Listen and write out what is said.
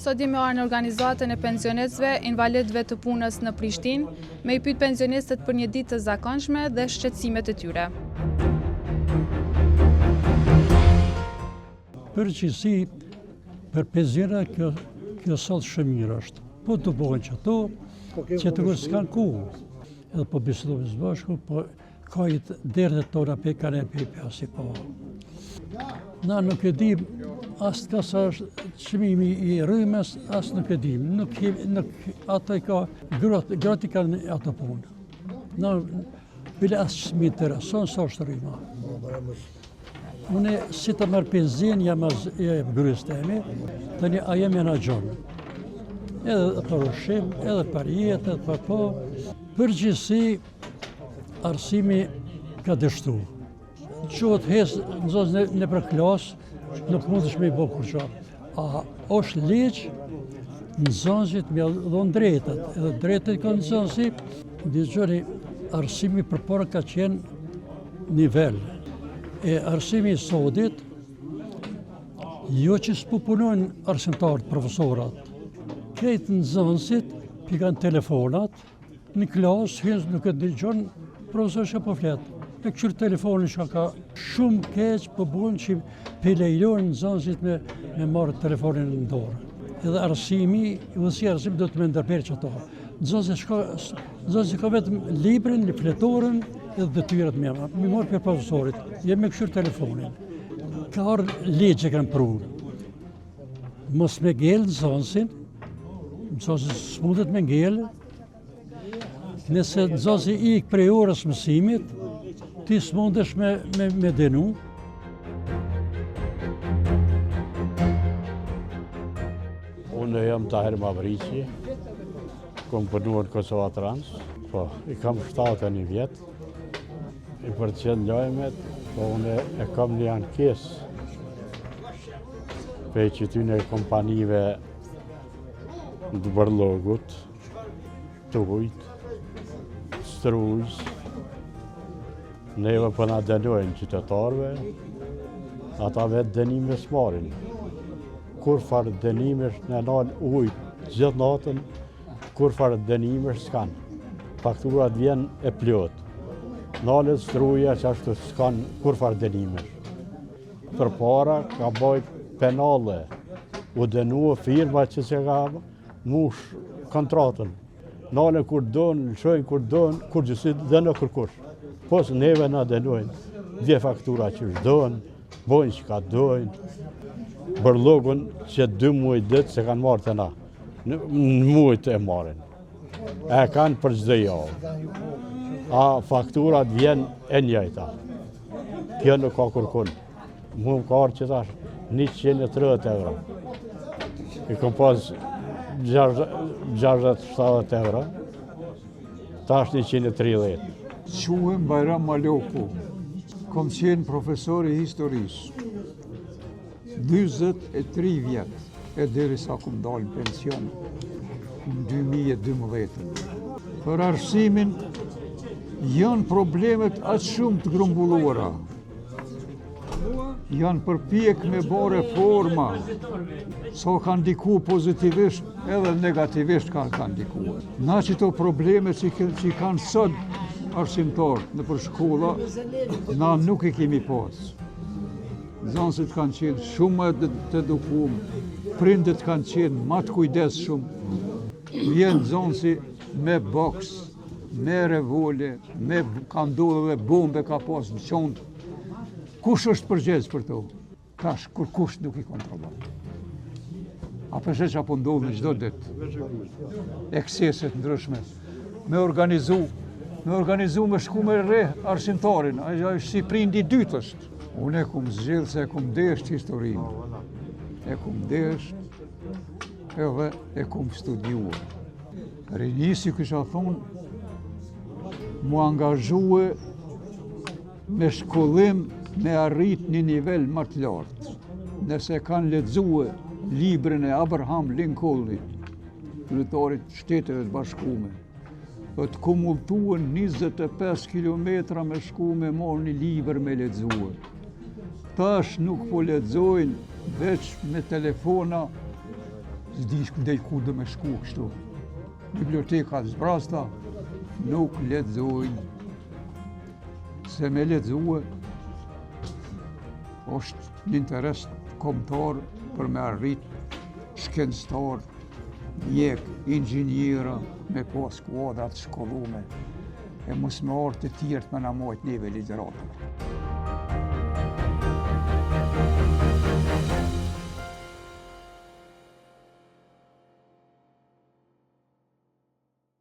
Sot jemi arë në organizatën e pensionistëve, invalidëve të punës në Prishtinë, me i pyet pensionistët për një ditë të zakonshme dhe shqetësimet e tyre. Përgjithësi, për pensiona kjo sot shumë mirë është. Po të bëhen që ato, që të kërë s'kanë kohë. Edhe po bisedojmë së bashku, po kajit derdhet tona pe kanë e pe asi po. Na nuk e dim, asë ka sa është qëmimi i rrëmes, asë nuk e dim. Ato i ka, gratë i kanë ato punë. Na, bile asë që mi intereson, sa është rrëma. Une, si të mërë penzion, jam grys temi, tani a jem e në gjonë. Edhe për ushqim, edhe për jetë, edhe për po. Përgjithësi, arsimi ka dështu. Qohet hesë në zozë në për klasë, nuk mund është me i bo kur qatë. A është leqë në zonësit me dhonë drejtet, edhe drejtet ka në zonësit, dizgjoni, arsimi për para ka qenë nivel. E arsimi i sodit, jo që s'pupunojnë arsimtarët, profesorat. Kejtë në zonësit, pikan telefonat, në klasë, hynë nuk e dëgjon, profesor që po fletë. Me këqyrë telefonin që ka shumë keqë po bunë që pelejlojnë në zonësit me marrë telefonin në dorë. Edhe arsimi, vësi arsimi do të me ndërperë që ato. Në zonësit ka vetëm librin, fletoren edhe detyrat me jema. Mi marrë për profesorit, jem me këqyrë telefonin. Ka arë legje kanë prunë. Mos me gjelë në zonësin, në zonësit s'mundet me ngellë. Nëse në zonësi ikë prej orës mësimit, ti s'mundesh me denu. Unë jam Tahir Mavriqi, kom punuar në Kosova Trans, po, i kam 71 vjetë, i përqen lojmet, po unë e kam një ankes pe qytyne kompanive në Bërlogut, të ujtë, strujës, neve për nga denojnë qytetarve, ata vetë denime s'marin. Kur farë denimesh në nalë ujtë gjithë natën, kur farë denimesh s'kanë. Fakturat vjen e plot. Nalët struja që ashtu s'kanë kur farë denimesh. Për para ka bajt penale, u denua firma që se ka mush kontratën. Nale kur donë, lëshojnë kur donë, kur gjësi dënë kërkush. Posë neve na denojnë, dje faktura që shdojnë, bojnë që ka dojnë. Bërlogun që 2 muaj ditë se kanë marrë të na, në muajt e marrin. E kanë për çdo javë. A fakturat vjen e njëjta. Kjo nuk ka kërkun. Mu më ka arë që tash 130 euro. I kom pas 60-70 euro, tash 130. Quhem Bajram Maloku, kom qenë profesor i historisë. 23 vjetë, e deri sa kom dalë në pension në 2012. Për arsimin, janë problemet atë shumë të grumbulluara. Janë përpjek me bo reforma, so kanë ndiku pozitivisht edhe negativisht kanë ndiku. Na qëto probleme që kanë sot arsimtarë në për shkolla, na nuk i kemi pas. Zonësit kanë qenë shumë të edukum, prindet kanë qenë ma të kujdes shumë. Vjen zonësi me boks, me revole, me ka ndodhe dhe bombe ka pas në qondë. Kush është përgjegjës për to? Tash, kur kush nuk i kontrollon. A përse që apo ndodhë në gjdo ditë? Ekseset ndryshme. Me organizu me shku me re arsimtarin. Aja është si prindi dytë është. Unë e kum zgjellë se e kum desht historinë. E kum desht edhe e kum studiuar. Rinisi kësha thonë, mu angazhue me shkollim me arrit një nivel më të lartë. Nëse kanë lexue librin e Abraham Lincolnit, kryetarit Shteteve të Bashkuara, të kumultuan 25 kilometra me shku me marrë një libër me lexue. Tash nuk po lexojnë veç me telefona s'dish ku do me shku kështu. Bibliotekat zbrasta nuk lexojnë. Se me lexue është një interes kombëtar për me arrit shkencëtar, mjek, inxhiniera, me pas skuadrat shkollume, e mos me artë të tjertë me na mojt neve ligjëratave.